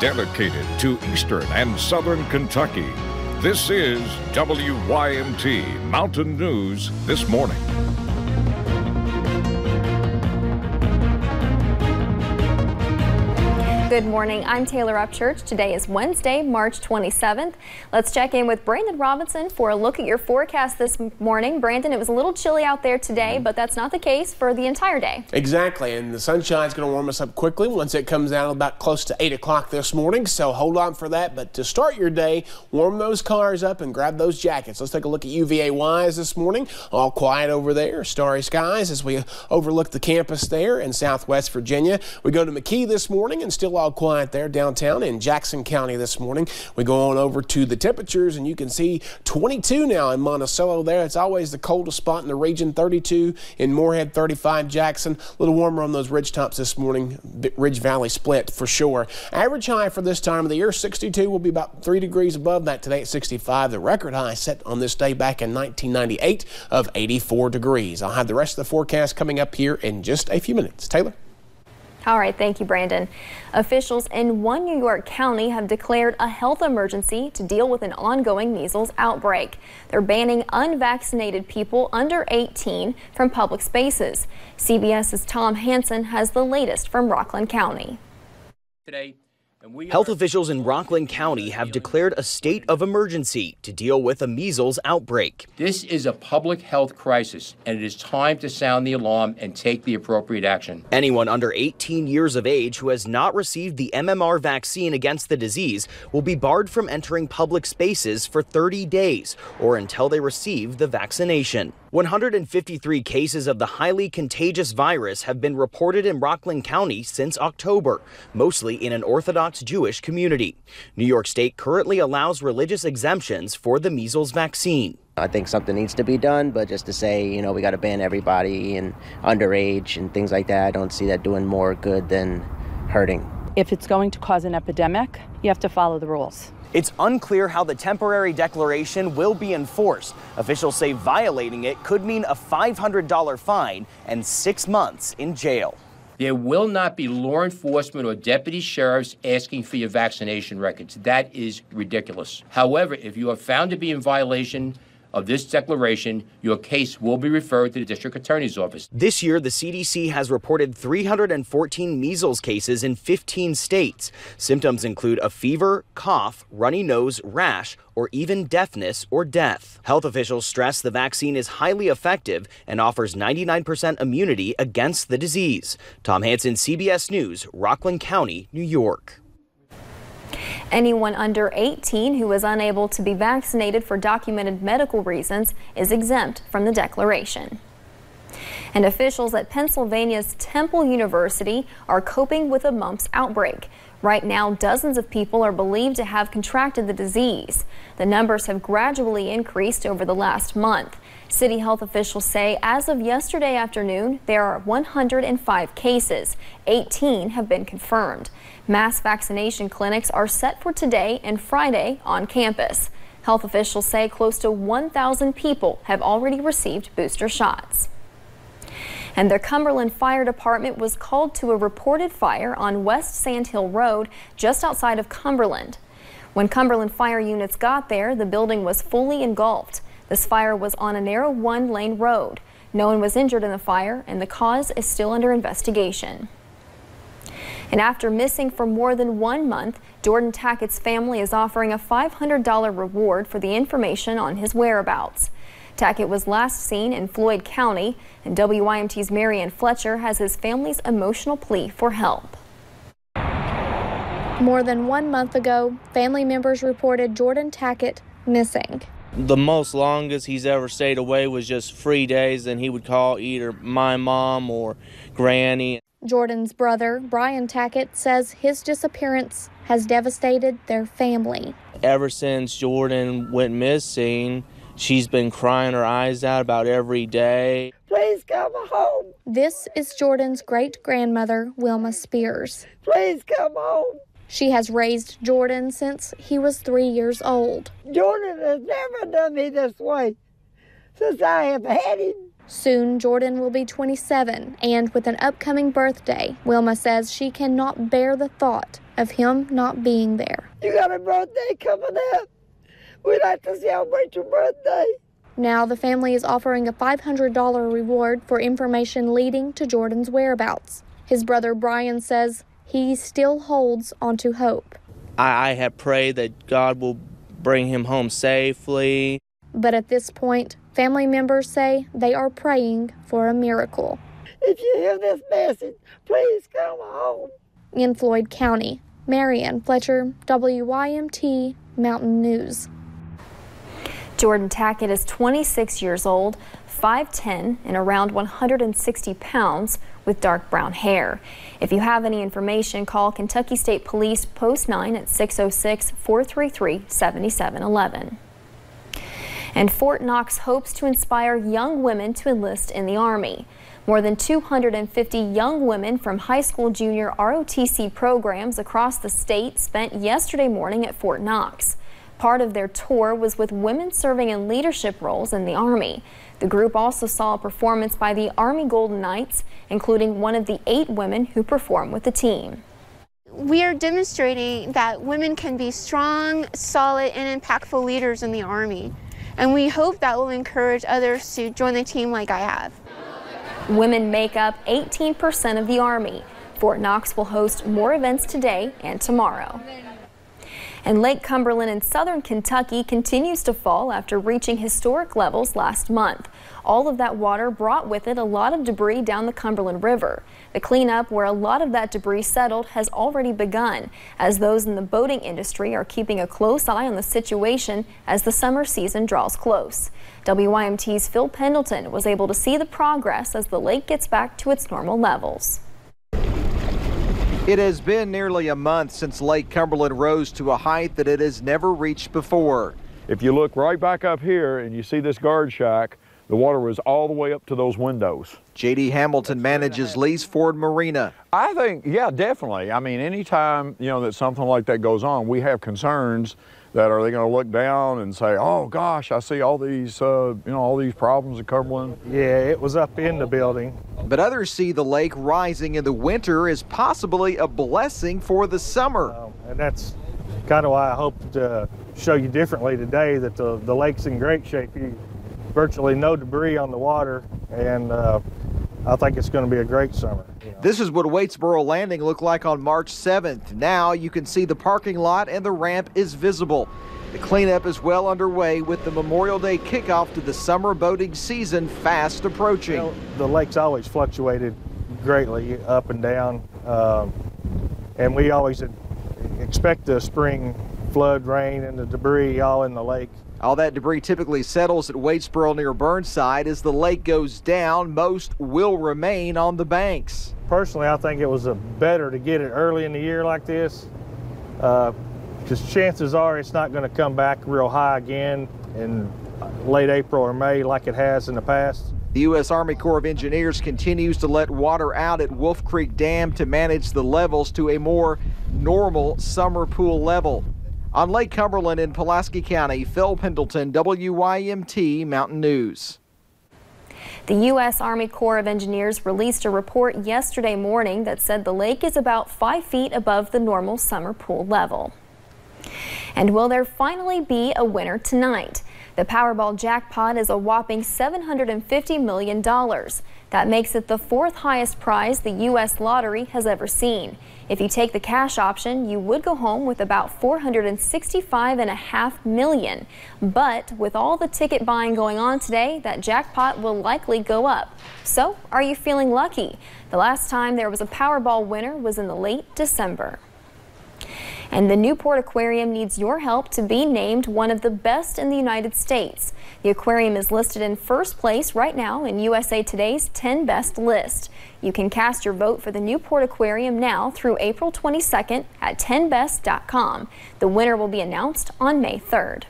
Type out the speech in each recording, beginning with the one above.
dedicated to Eastern and Southern Kentucky. This is WYMT Mountain News This Morning. Good morning, I'm Taylor Upchurch. Today is Wednesday, March 27th. Let's check in with Brandon Robinson for a look at your forecast this morning. Brandon, it was a little chilly out there today, but that's not the case for the entire day. Exactly, and the sunshine's going to warm us up quickly once it comes out about close to 8 o'clock this morning, so hold on for that. But to start your day, warm those cars up and grab those jackets. Let's take a look at UVA-wise this morning. All quiet over there, starry skies as we overlook the campus there in Southwest Virginia. We go to McKee this morning and still all quiet there downtown in Jackson County this morning. We go on over to the temperatures and you can see 22 now in Monticello there. It's always the coldest spot in the region. 32 in Moorhead, 35 Jackson. A little warmer on those ridge tops this morning. Ridge Valley split for sure. Average high for this time of the year, 62, will be about 3 degrees above that today at 65. The record high set on this day back in 1998 of 84 degrees. I'll have the rest of the forecast coming up here in just a few minutes. Taylor? All right, thank you, Brandon. Officials in one New York county have declared a health emergency to deal with an ongoing measles outbreak. They're banning unvaccinated people under 18 from public spaces. CBS's Tom Hansen has the latest from Rockland County. Today, health officials in Rockland County have declared a state of emergency to deal with a measles outbreak. This is a public health crisis, and it is time to sound the alarm and take the appropriate action. Anyone under 18 years of age who has not received the MMR vaccine against the disease will be barred from entering public spaces for 30 days or until they receive the vaccination. 153 cases of the highly contagious virus have been reported in Rockland County since October, mostly in an Orthodox Jewish community. New York State currently allows religious exemptions for the measles vaccine. I think something needs to be done, but just to say, we got to ban everybody and underage and things like that, I don't see that doing more good than hurting. If it's going to cause an epidemic, you have to follow the rules. It's unclear how the temporary declaration will be enforced. Officials say violating it could mean a $500 fine and 6 months in jail. There will not be law enforcement or deputy sheriffs asking for your vaccination records. That is ridiculous. However, if you are found to be in violation of this declaration, your case will be referred to the district attorney's office. This year, the CDC has reported 314 measles cases in 15 states. Symptoms include a fever, cough, runny nose, rash, or even deafness or death. Health officials stress the vaccine is highly effective and offers 99% immunity against the disease. Tom Hansen, CBS News, Rockland County, New York. Anyone under 18 who is unable to be vaccinated for documented medical reasons is exempt from the declaration. And officials at Pennsylvania's Temple University are coping with a mumps outbreak. Right now, dozens of people are believed to have contracted the disease. The numbers have gradually increased over the last month. City health officials say as of yesterday afternoon, there are 105 cases. 18 have been confirmed. Mass vaccination clinics are set for today and Friday on campus. Health officials say close to 1,000 people have already received booster shots. And the Cumberland Fire Department was called to a reported fire on West Sand Hill Road just outside of Cumberland. When Cumberland fire units got there, the building was fully engulfed. This fire was on a narrow one-lane road. No one was injured in the fire, and the cause is still under investigation. And after missing for more than 1 month, Jordan Tackett's family is offering a $500 reward for the information on his whereabouts. Tackett was last seen in Floyd County, and WYMT's Marianne Fletcher has his family's emotional plea for help. More than 1 month ago, family members reported Jordan Tackett missing. The most longest he's ever stayed away was just 3 days, and he would call either my mom or Granny. Jordan's brother, Brian Tackett, says his disappearance has devastated their family. Ever since Jordan went missing, she's been crying her eyes out about every day. Please come home. This is Jordan's great-grandmother, Wilma Spears. Please come home. She has raised Jordan since he was 3 years old. Jordan has never done me this way since I have had him. Soon, Jordan will be 27, and with an upcoming birthday, Wilma says she cannot bear the thought of him not being there. You got a birthday coming up. We'd like to celebrate your birthday. Now the family is offering a $500 reward for information leading to Jordan's whereabouts. His brother Brian says he still holds onto hope. I have prayed that God will bring him home safely. But at this point, family members say they are praying for a miracle. If you hear this message, please come home. In Floyd County, Marianne Fletcher, WYMT Mountain News. Jordan Tackett is 26 years old, 5'10", and around 160 pounds with dark brown hair. If you have any information, call Kentucky State Police Post 9 at 606-433-7711. And Fort Knox hopes to inspire young women to enlist in the Army. More than 250 young women from high school junior ROTC programs across the state spent yesterday morning at Fort Knox. Part of their tour was with women serving in leadership roles in the Army. The group also saw a performance by the Army Golden Knights, including one of the 8 women who performed with the team. We are demonstrating that women can be strong, solid, and impactful leaders in the Army. And we hope that will encourage others to join the team like I have. Women make up 18% of the Army. Fort Knox will host more events today and tomorrow. And Lake Cumberland in southern Kentucky continues to fall after reaching historic levels last month. All of that water brought with it a lot of debris down the Cumberland River. The cleanup where a lot of that debris settled has already begun, as those in the boating industry are keeping a close eye on the situation as the summer season draws close. WYMT's Phil Pendleton was able to see the progress as the lake gets back to its normal levels. It has been nearly a month since Lake Cumberland rose to a height that it has never reached before. If you look right back up here and you see this guard shack, the water was all the way up to those windows. J.D. Hamilton manages Lee's Ford Marina. I think, yeah, definitely. I mean, anytime, that something like that goes on, we have concerns that are they going to look down and say, oh gosh, I see all these, all these problems at Cumberland. Yeah, it was up in the building. But others see the lake rising in the winter as possibly a blessing for the summer. And that's kind of why I hope to show you differently today that the lake's in great shape. Virtually no debris on the water, and I think it's going to be a great summer. This is what Waitsboro Landing looked like on March 7th. Now you can see the parking lot and the ramp is visible. The cleanup is well underway with the Memorial Day kickoff to the summer boating season fast approaching. The lake's always fluctuated greatly up and down, and we always expect the spring flood, rain, and the debris all in the lake. All that debris typically settles at Waitsboro near Burnside. As the lake goes down, most will remain on the banks. Personally, I think it was better to get it early in the year like this, because chances are it's not going to come back real high again in late April or May like it has in the past. The U.S. Army Corps of Engineers continues to let water out at Wolf Creek Dam to manage the levels to a more normal summer pool level. On Lake Cumberland in Pulaski County, Phil Pendleton, WYMT Mountain News. The U.S. Army Corps of Engineers released a report yesterday morning that said the lake is about 5 feet above the normal summer pool level. And will there finally be a winner tonight? The Powerball jackpot is a whopping $750 million. That makes it the 4th highest prize the U.S. lottery has ever seen. If you take the cash option, you would go home with about $465.5 million. But with all the ticket buying going on today, that jackpot will likely go up. So, are you feeling lucky? The last time there was a Powerball winner was in the late December. And the Newport Aquarium needs your help to be named one of the best in the United States. The aquarium is listed in first place right now in USA Today's 10 Best list. You can cast your vote for the Newport Aquarium now through April 22nd at 10best.com. The winner will be announced on May 3rd.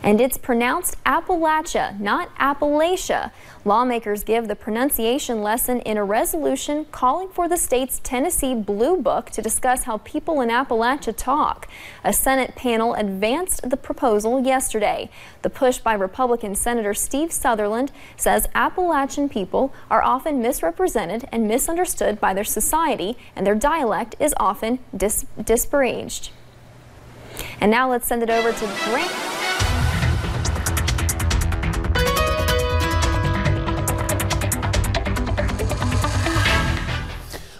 And it's pronounced Appalachia, not Appalachia. Lawmakers give the pronunciation lesson in a resolution calling for the state's Tennessee Blue Book to discuss how people in Appalachia talk. A Senate panel advanced the proposal yesterday. The push by Republican Senator Steve Sutherland says Appalachian people are often misrepresented and misunderstood by their society, and their dialect is often disparaged. And now let's send it over to Grant.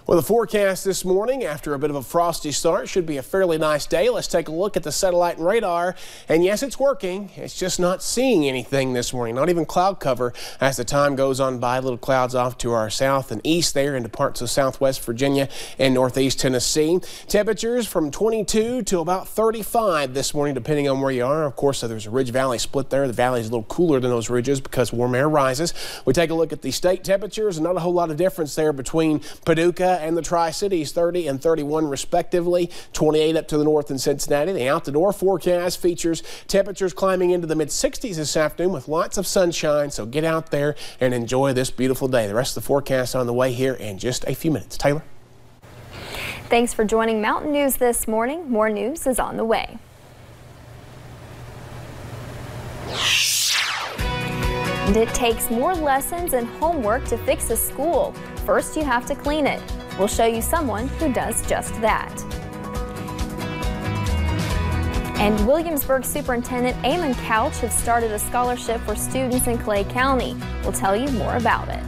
Well, the forecast this morning, after a bit of a frosty start, should be a fairly nice day. Let's take a look at the satellite and radar. And yes, it's working. It's just not seeing anything this morning, not even cloud cover as the time goes on by. Little clouds off to our south and east there into parts of southwest Virginia and northeast Tennessee. Temperatures from 22 to about 35 this morning, depending on where you are. Of course, there's a ridge valley split there. The valley is a little cooler than those ridges because warm air rises. We take a look at the state temperatures, and not a whole lot of difference there between Paducah and the Tri-Cities, 30 and 31 respectively, 28 up to the north in Cincinnati. The out-the-door forecast features temperatures climbing into the mid-60s this afternoon with lots of sunshine, so get out there and enjoy this beautiful day. The rest of the forecast on the way here in just a few minutes. Taylor? Thanks for joining Mountain News this morning. More news is on the way. And it takes more lessons and homework to fix a school. First, you have to clean it. We'll show you someone who does just that. And Williamsburg Superintendent Eamon Couch has started a scholarship for students in Clay County. We'll tell you more about it.